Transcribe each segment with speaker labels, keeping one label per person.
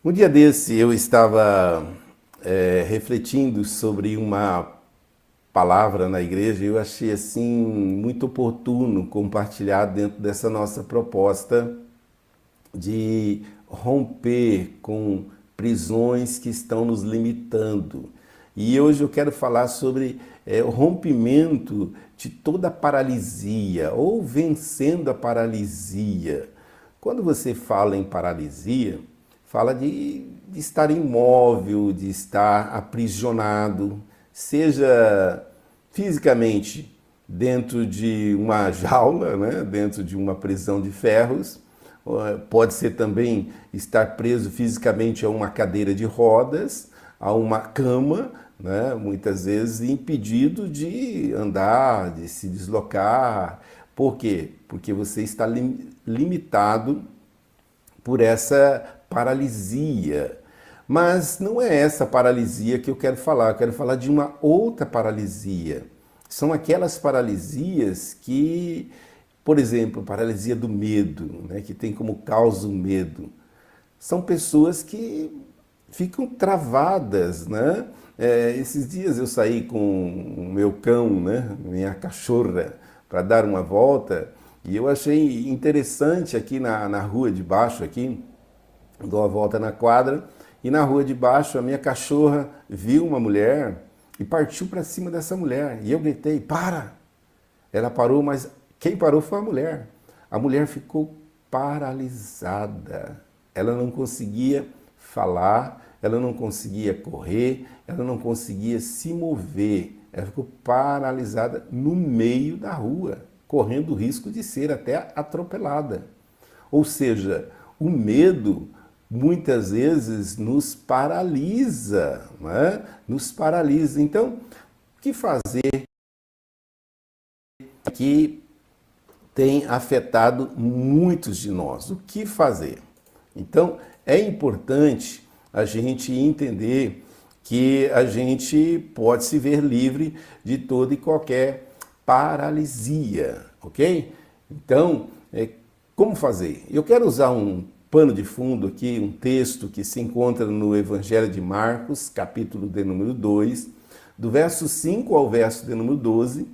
Speaker 1: Um dia desse eu estava refletindo sobre uma palavra na igreja e eu achei assim muito oportuno compartilhar dentro dessa nossa proposta de romper com prisões que estão nos limitando. E hoje eu quero falar sobre o rompimento de toda paralisia ou vencendo a paralisia. Quando você fala em paralisia, fala de estar imóvel, de estar aprisionado, seja fisicamente dentro de uma jaula, né? Dentro de uma prisão de ferros, pode ser também estar preso fisicamente a uma cadeira de rodas, a uma cama, né? Muitas vezes impedido de andar, de se deslocar. Por quê? Porque você está limitado por essa paralisia. Mas não é essa paralisia que eu quero falar de uma outra paralisia. São aquelas paralisias que, por exemplo, paralisia do medo, né, que tem como causa o medo. São pessoas que ficam travadas, né? Esses dias eu saí com o meu cão, né, minha cachorra, para dar uma volta e eu achei interessante aqui na rua de baixo, aqui, dou a volta na quadra, e na rua de baixo a minha cachorra viu uma mulher e partiu para cima dessa mulher. E eu gritei, para! Ela parou, mas quem parou foi a mulher. A mulher ficou paralisada. Ela não conseguia falar, ela não conseguia correr, ela não conseguia se mover. Ela ficou paralisada no meio da rua, correndo o risco de ser até atropelada. Ou seja, o medo muitas vezes nos paralisa, né? Nos paralisa. Então, o que fazer que tem afetado muitos de nós? O que fazer? Então, é importante a gente entender que a gente pode se ver livre de toda e qualquer paralisia, ok? Então, como fazer? Eu quero usar um pano de fundo aqui, um texto que se encontra no Evangelho de Marcos, capítulo de número 2, do verso 5 ao verso de número 12,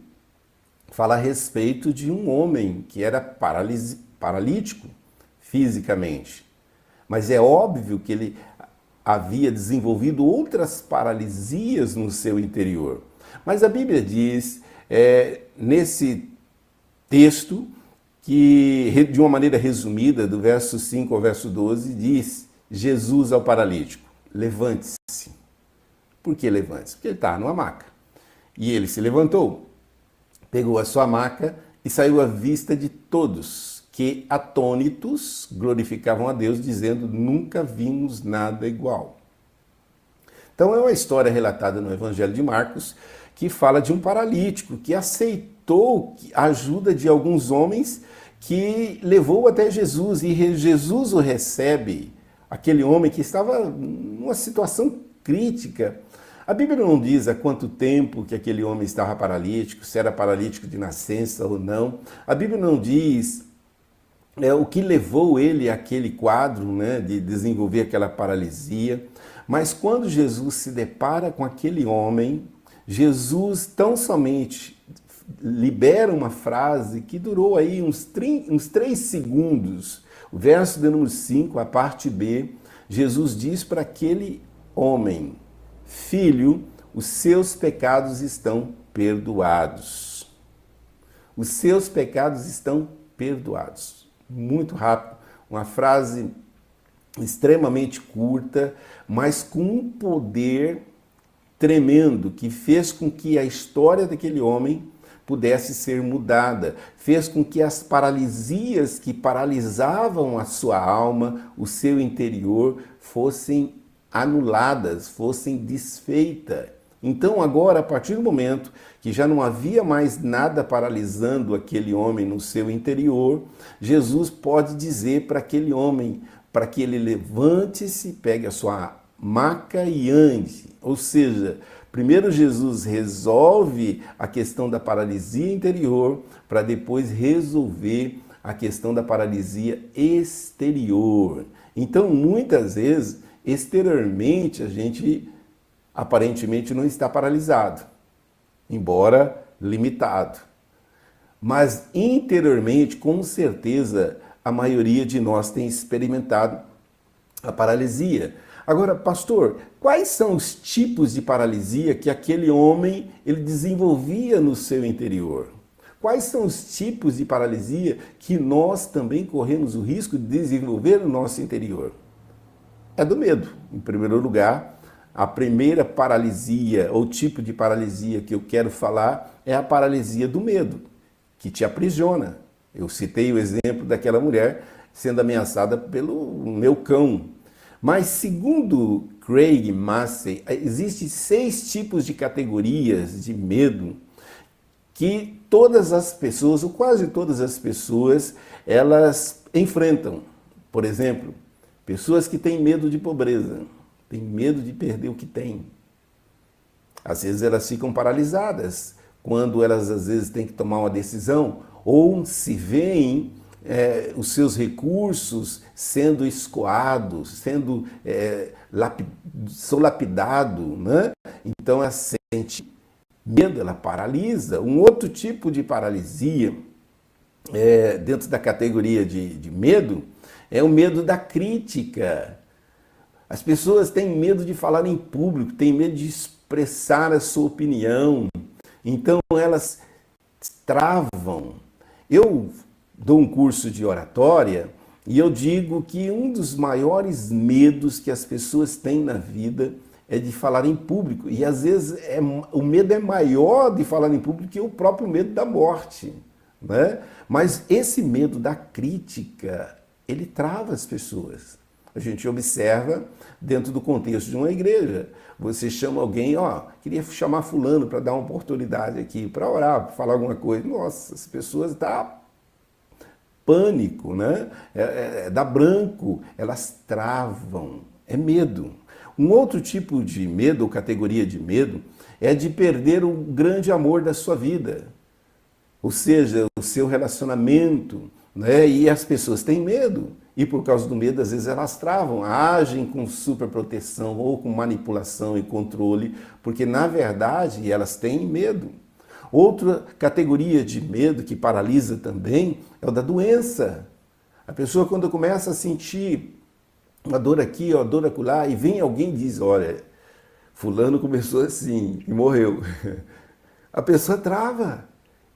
Speaker 1: fala a respeito de um homem que era paralítico fisicamente. Mas é óbvio que ele havia desenvolvido outras paralisias no seu interior. Mas a Bíblia diz, nesse texto, que de uma maneira resumida, do verso 5 ao verso 12, diz Jesus ao paralítico, levante-se. Por que levante-se? Porque ele está numa maca. E ele se levantou, pegou a sua maca e saiu à vista de todos, que atônitos glorificavam a Deus, dizendo, nunca vimos nada igual. Então é uma história relatada no Evangelho de Marcos, que fala de um paralítico que aceitou a ajuda de alguns homens, que levou até Jesus, e Jesus o recebe, aquele homem que estava numa situação crítica. A Bíblia não diz há quanto tempo que aquele homem estava paralítico, se era paralítico de nascença ou não. A Bíblia não diz o que levou ele àquele quadro, né, de desenvolver aquela paralisia. Mas quando Jesus se depara com aquele homem, Jesus tão somente libera uma frase que durou aí uns 3 segundos. O verso de número 5, a parte B, Jesus diz para aquele homem, filho, os seus pecados estão perdoados. Os seus pecados estão perdoados. Muito rápido, uma frase extremamente curta, mas com um poder tremendo que fez com que a história daquele homem pudesse ser mudada, fez com que as paralisias que paralisavam a sua alma, o seu interior, fossem anuladas, fossem desfeitas. Então agora, a partir do momento que já não havia mais nada paralisando aquele homem no seu interior, Jesus pode dizer para aquele homem, para que ele levante-se, pegue a sua maca e ande. Ou seja, primeiro Jesus resolve a questão da paralisia interior, para depois resolver a questão da paralisia exterior. Então, muitas vezes, exteriormente a gente aparentemente não está paralisado, embora limitado. Mas interiormente, com certeza, a maioria de nós tem experimentado a paralisia. Agora, pastor, quais são os tipos de paralisia que aquele homem ele desenvolvia no seu interior? Quais são os tipos de paralisia que nós também corremos o risco de desenvolver no nosso interior? É do medo. Em primeiro lugar, a primeira paralisia ou tipo de paralisia que eu quero falar é a paralisia do medo, que te aprisiona. Eu citei o exemplo daquela mulher sendo ameaçada pelo meu cão. Mas segundo Craig Massey, existem 6 tipos de categorias de medo que todas as pessoas, ou quase todas as pessoas, elas enfrentam. Por exemplo, pessoas que têm medo de pobreza, têm medo de perder o que têm. Às vezes elas ficam paralisadas quando elas às vezes têm que tomar uma decisão ou se veem os seus recursos sendo escoados, sendo lapidado, né? Então ela sente medo, ela paralisa. Um outro tipo de paralisia, dentro da categoria de medo, é o medo da crítica. As pessoas têm medo de falar em público, têm medo de expressar a sua opinião, então elas travam. Eu dou um curso de oratória e eu digo que um dos maiores medos que as pessoas têm na vida é de falar em público. E às vezes o medo é maior de falar em público que o próprio medo da morte, né? Mas esse medo da crítica, ele trava as pessoas. A gente observa dentro do contexto de uma igreja. Você chama alguém, queria chamar fulano para dar uma oportunidade aqui, para orar, para falar alguma coisa. Nossa, as pessoas dá pânico, né? Dá branco, elas travam, é medo. Um outro tipo de medo, ou categoria de medo, é de perder o grande amor da sua vida. Ou seja, o seu relacionamento, né? E as pessoas têm medo. E por causa do medo, às vezes elas travam, agem com superproteção ou com manipulação e controle, porque na verdade elas têm medo. Outra categoria de medo que paralisa também é o da doença. A pessoa quando começa a sentir uma dor aqui, uma dor acolá, e vem alguém e diz, olha, fulano começou assim e morreu. A pessoa trava.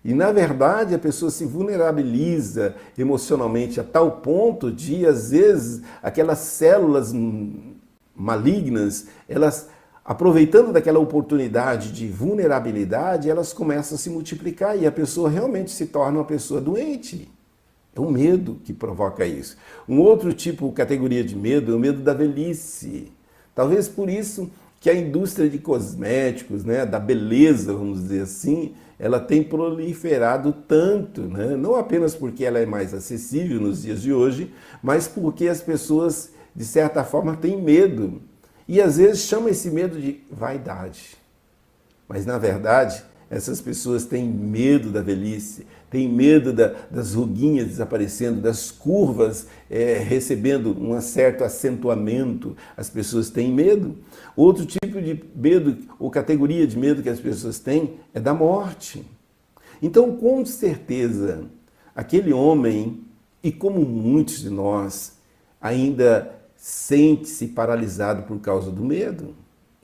Speaker 1: E, na verdade, a pessoa se vulnerabiliza emocionalmente a tal ponto de, às vezes, aquelas células malignas, elas, aproveitando daquela oportunidade de vulnerabilidade, elas começam a se multiplicar e a pessoa realmente se torna uma pessoa doente. É o medo que provoca isso. Um outro tipo, categoria de medo, é o medo da velhice. Talvez por isso que a indústria de cosméticos, né, da beleza, vamos dizer assim, ela tem proliferado tanto, né? Não apenas porque ela é mais acessível nos dias de hoje, mas porque as pessoas, de certa forma, têm medo. E às vezes chamam esse medo de vaidade. Mas, na verdade, essas pessoas têm medo da velhice, têm medo das ruguinhas desaparecendo, das curvas recebendo um certo acentuamento. As pessoas têm medo. Outro tipo de medo, ou categoria de medo que as pessoas têm, é da morte. Então, com certeza, aquele homem, e como muitos de nós, ainda sente-se paralisado por causa do medo.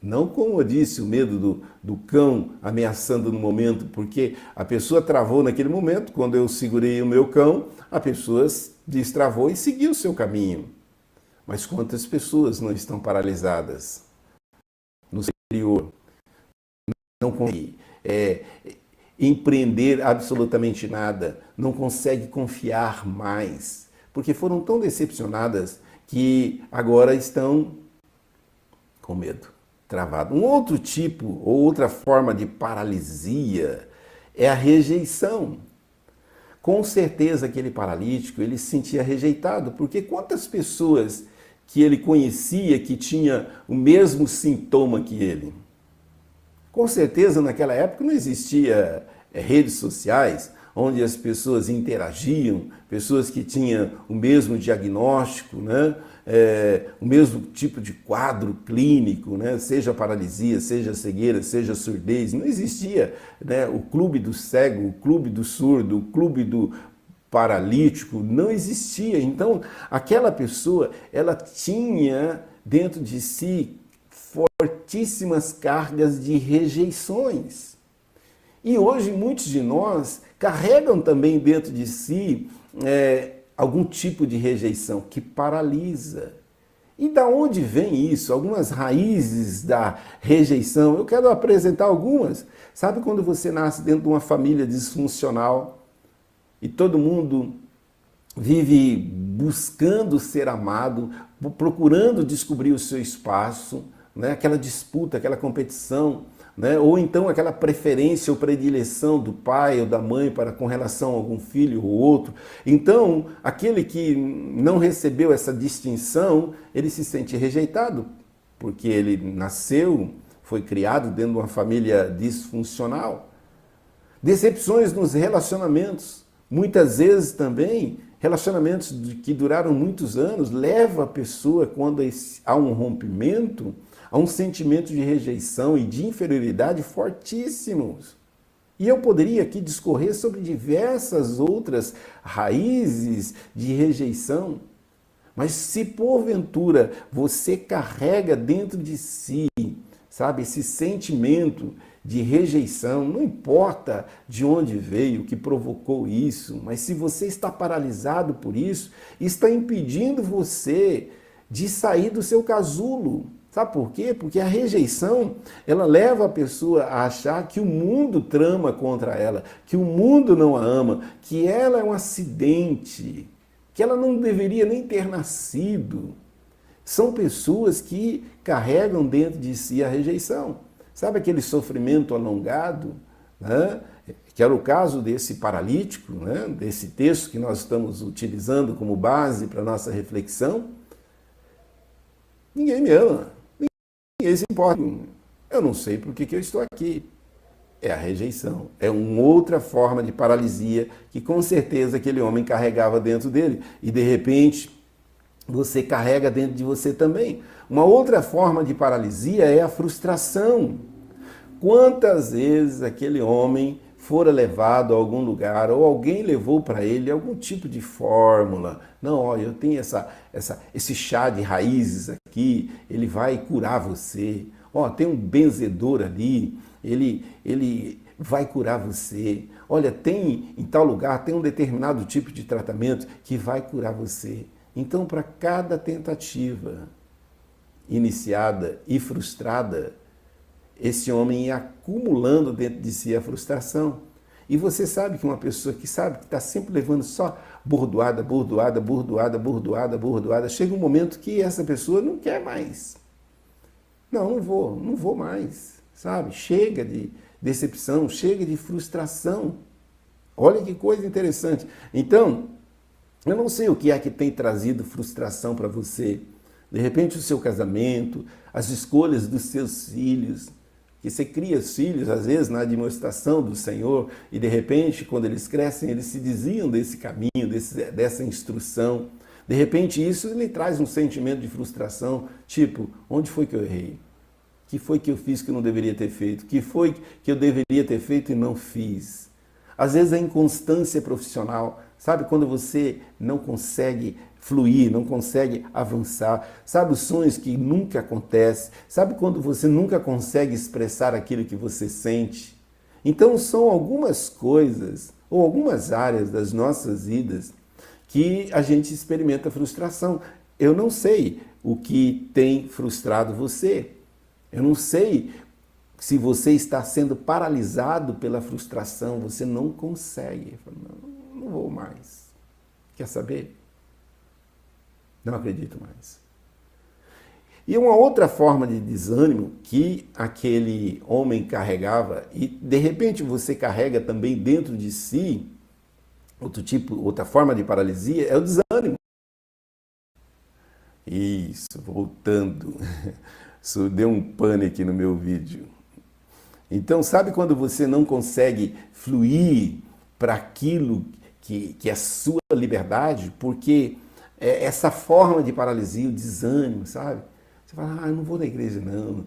Speaker 1: Não, como eu disse, o medo do cão ameaçando no momento, porque a pessoa travou naquele momento, quando eu segurei o meu cão, a pessoa destravou e seguiu o seu caminho. Mas quantas pessoas não estão paralisadas no exterior? Não conseguem empreender absolutamente nada, não conseguem confiar mais, porque foram tão decepcionadas que agora estão com medo. Travado. Um outro tipo ou outra forma de paralisia é a rejeição. Com certeza aquele paralítico, ele se sentia rejeitado, porque quantas pessoas que ele conhecia que tinha o mesmo sintoma que ele? Com certeza naquela época não existia redes sociais, onde as pessoas interagiam, pessoas que tinham o mesmo diagnóstico, né? O mesmo tipo de quadro clínico, né? Seja paralisia, seja cegueira, seja surdez. Não existia, né, o clube do cego, o clube do surdo, o clube do paralítico, não existia. Então, aquela pessoa, ela tinha dentro de si fortíssimas cargas de rejeições. E hoje muitos de nós carregam também dentro de si algum tipo de rejeição que paralisa. E da onde vem isso? Algumas raízes da rejeição. Eu quero apresentar algumas. Sabe quando você nasce dentro de uma família disfuncional e todo mundo vive buscando ser amado, procurando descobrir o seu espaço, né? Aquela disputa, aquela competição, né? Ou então aquela preferência ou predileção do pai ou da mãe para com relação a algum filho ou outro. Então, aquele que não recebeu essa distinção, ele se sente rejeitado, porque ele nasceu, foi criado dentro de uma família disfuncional. Decepções nos relacionamentos. Muitas vezes também, relacionamentos que duraram muitos anos, leva a pessoa, quando há um rompimento, a um sentimento de rejeição e de inferioridade fortíssimos. E eu poderia aqui discorrer sobre diversas outras raízes de rejeição, mas se porventura você carrega dentro de si, sabe, esse sentimento de rejeição, não importa de onde veio, o que provocou isso, mas se você está paralisado por isso, está impedindo você de sair do seu casulo. Sabe por quê? Porque a rejeição, ela leva a pessoa a achar que o mundo trama contra ela, que o mundo não a ama, que ela é um acidente, que ela não deveria nem ter nascido. São pessoas que carregam dentro de si a rejeição. Sabe aquele sofrimento alongado, né? Que era o caso desse paralítico, né? Desse texto que nós estamos utilizando como base para a nossa reflexão? Ninguém me ama, ninguém se importa. Eu não sei por que eu estou aqui. É a rejeição, é uma outra forma de paralisia que com certeza aquele homem carregava dentro dele. E de repente você carrega dentro de você também. Uma outra forma de paralisia é a frustração. Quantas vezes aquele homem fora levado a algum lugar ou alguém levou para ele algum tipo de fórmula. Não, olha, eu tenho esse chá de raízes aqui, ele vai curar você. Ó, tem um benzedor ali, ele vai curar você. Olha, tem em tal lugar, tem um determinado tipo de tratamento que vai curar você. Então, para cada tentativa iniciada e frustrada, esse homem ia acumulando dentro de si a frustração. E você sabe que uma pessoa que sabe que está sempre levando só bordoada, bordoada, bordoada, bordoada, bordoada, chega um momento que essa pessoa não quer mais. Não vou mais, sabe? Chega de decepção, chega de frustração. Olha que coisa interessante. Então, eu não sei o que é que tem trazido frustração para você. De repente o seu casamento, as escolhas dos seus filhos, que você cria os filhos, às vezes, na demonstração do Senhor, e de repente, quando eles crescem, eles se desviam desse caminho, dessa instrução. De repente, isso lhe traz um sentimento de frustração, tipo, onde foi que eu errei? O que foi que eu fiz que eu não deveria ter feito? O que foi que eu deveria ter feito e não fiz? Às vezes a inconstância profissional, sabe? Quando você não consegue fluir, não consegue avançar, sabe os sonhos que nunca acontecem, sabe quando você nunca consegue expressar aquilo que você sente? Então são algumas coisas ou algumas áreas das nossas vidas que a gente experimenta frustração. Eu não sei o que tem frustrado você, eu não sei se você está sendo paralisado pela frustração, você não consegue. Não vou mais. Quer saber? Não acredito mais. E uma outra forma de desânimo que aquele homem carregava, e de repente você carrega também dentro de si, outra forma de paralisia, é o desânimo. Isso, voltando. Isso deu um pane aqui no meu vídeo. Então, sabe quando você não consegue fluir para aquilo que é a sua liberdade, porque essa forma de paralisia, o desânimo, sabe? Você fala, eu não vou na igreja não,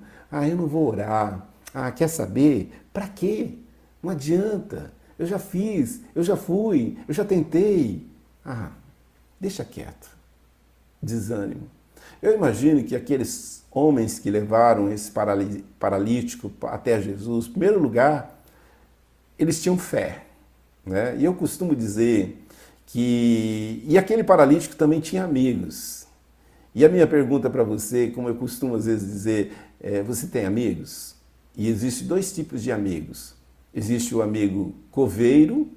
Speaker 1: eu não vou orar, quer saber? Para quê? Não adianta, eu já fiz, eu já fui, eu já tentei. Deixa quieto, desânimo. Eu imagino que aqueles homens que levaram esse paralítico até Jesus, em primeiro lugar, eles tinham fé, né? E eu costumo dizer e aquele paralítico também tinha amigos. E a minha pergunta para você, como eu costumo às vezes dizer, você tem amigos? E existem dois tipos de amigos. Existe o amigo coveiro,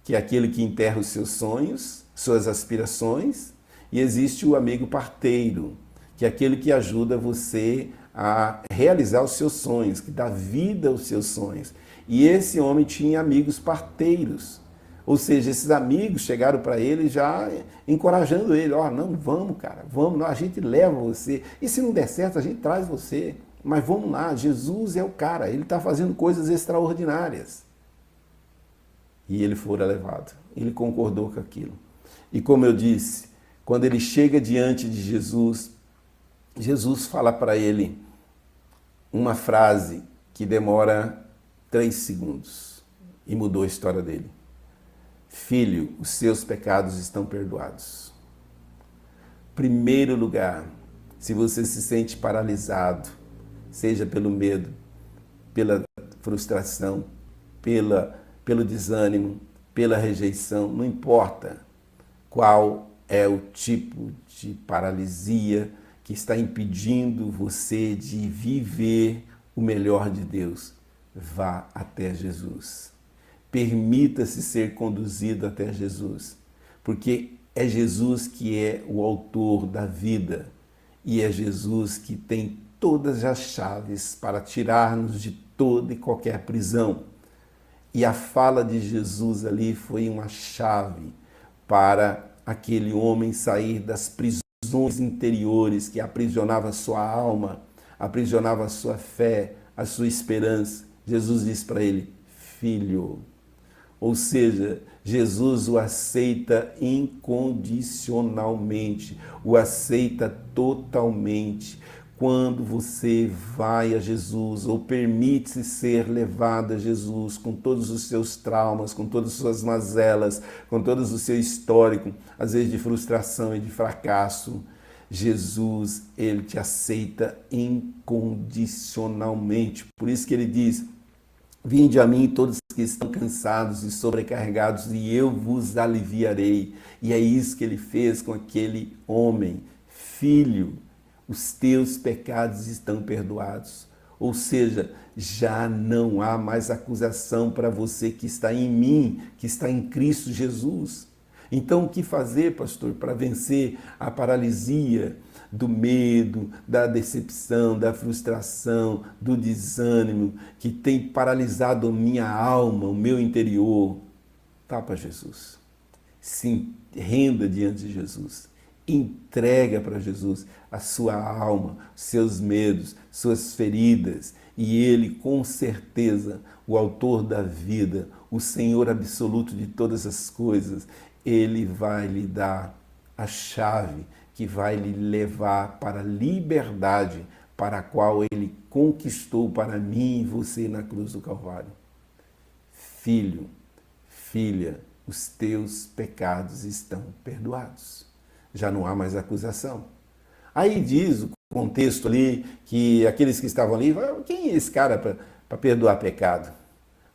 Speaker 1: que é aquele que enterra os seus sonhos, suas aspirações, e existe o amigo parteiro, que é aquele que ajuda você a realizar os seus sonhos, que dá vida aos seus sonhos. E esse homem tinha amigos parteiros. Ou seja, esses amigos chegaram para ele já encorajando ele. Não, vamos, cara, vamos, a gente leva você. E se não der certo, a gente traz você. Mas vamos lá, Jesus é o cara, ele está fazendo coisas extraordinárias. E ele fora levado, ele concordou com aquilo. E como eu disse, quando ele chega diante de Jesus, Jesus fala para ele uma frase que demora 3 segundos e mudou a história dele. Filho, os seus pecados estão perdoados. Primeiro lugar, se você se sente paralisado, seja pelo medo, pela frustração, pelo desânimo, pela rejeição, não importa qual é o tipo de paralisia que está impedindo você de viver o melhor de Deus, vá até Jesus. Permita-se ser conduzido até Jesus, porque é Jesus que é o autor da vida e é Jesus que tem todas as chaves para tirar-nos de toda e qualquer prisão. E a fala de Jesus ali foi uma chave para aquele homem sair das prisões interiores que aprisionava a sua alma, aprisionava a sua fé, a sua esperança. Jesus diz para ele, filho. Ou seja, Jesus o aceita incondicionalmente, o aceita totalmente. Quando você vai a Jesus ou permite-se ser levado a Jesus com todos os seus traumas, com todas as suas mazelas, com todo o seu histórico, às vezes de frustração e de fracasso, Jesus, ele te aceita incondicionalmente. Por isso que ele diz, vinde a mim todos que estão cansados e sobrecarregados e eu vos aliviarei. E é isso que ele fez com aquele homem. Filho, os teus pecados estão perdoados. Ou seja, já não há mais acusação para você que está em mim, que está em Cristo Jesus. Então, o que fazer, pastor, para vencer a paralisia do medo, da decepção, da frustração, do desânimo, que tem paralisado a minha alma, o meu interior? Vá para Jesus. Se renda diante de Jesus. Entrega para Jesus a sua alma, seus medos, suas feridas. E Ele, com certeza, o autor da vida, o Senhor absoluto de todas as coisas, Ele vai lhe dar a chave que vai lhe levar para a liberdade para a qual Ele conquistou para mim e você na cruz do Calvário. Filho, filha, os teus pecados estão perdoados. Já não há mais acusação. Aí diz o contexto ali que aqueles que estavam ali, quem é esse cara para perdoar pecado?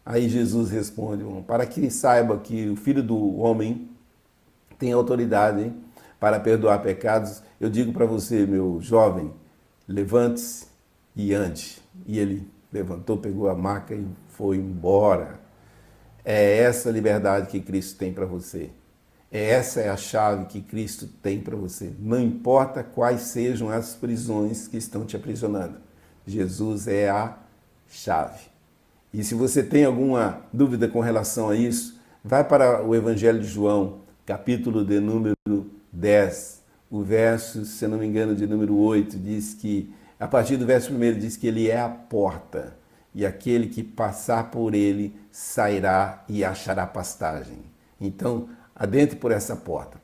Speaker 1: Aí Jesus responde, para que saiba que o Filho do Homem tem autoridade para perdoar pecados, eu digo para você, meu jovem, levante-se e ande. E ele levantou, pegou a maca e foi embora. É essa liberdade que Cristo tem para você. Essa é a chave que Cristo tem para você. Não importa quais sejam as prisões que estão te aprisionando. Jesus é a chave. E se você tem alguma dúvida com relação a isso, vai para o Evangelho de João, capítulo de número 10. O verso, se eu não me engano, de número 8, diz que, a partir do verso 1, diz que ele é a porta. e aquele que passar por ele sairá e achará pastagem. Então, adentre por essa porta.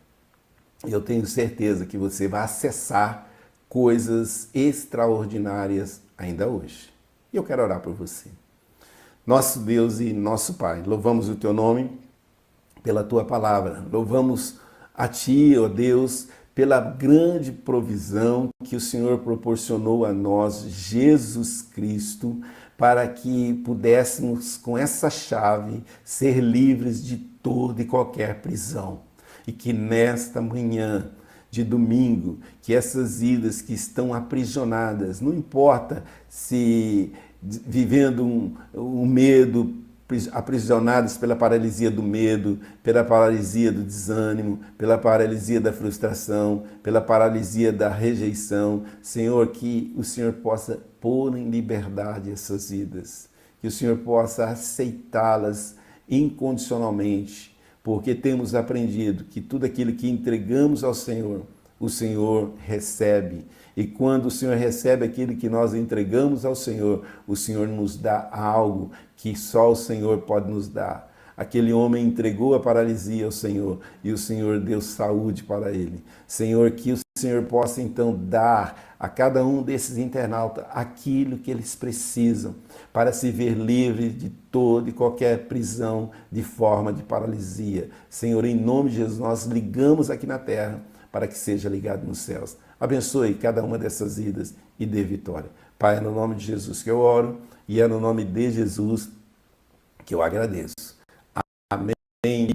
Speaker 1: Eu tenho certeza que você vai acessar coisas extraordinárias ainda hoje. E eu quero orar por você. Nosso Deus e nosso Pai, louvamos o Teu nome pela Tua palavra. Louvamos a Ti, ó Deus, pela grande provisão que o Senhor proporcionou a nós, Jesus Cristo, para que pudéssemos, com essa chave, ser livres de toda e qualquer prisão. E que nesta manhã de domingo, que essas vidas que estão aprisionadas, não importa se vivendo um medo, aprisionadas pela paralisia do medo, pela paralisia do desânimo, pela paralisia da frustração, pela paralisia da rejeição. Senhor, que o Senhor possa pôr em liberdade essas vidas, que o Senhor possa aceitá-las incondicionalmente, porque temos aprendido que tudo aquilo que entregamos ao Senhor, o Senhor recebe. E quando o Senhor recebe aquilo que nós entregamos ao Senhor, o Senhor nos dá algo que só o Senhor pode nos dar. Aquele homem entregou a paralisia ao Senhor e o Senhor deu saúde para ele. Senhor, que o Senhor possa então dar a cada um desses internautas aquilo que eles precisam para se ver livre de toda e qualquer prisão de forma de paralisia. Senhor, em nome de Jesus, nós ligamos aqui na terra para que seja ligado nos céus. Abençoe cada uma dessas vidas e dê vitória. Pai, é no nome de Jesus que eu oro e é no nome de Jesus que eu agradeço. Amém.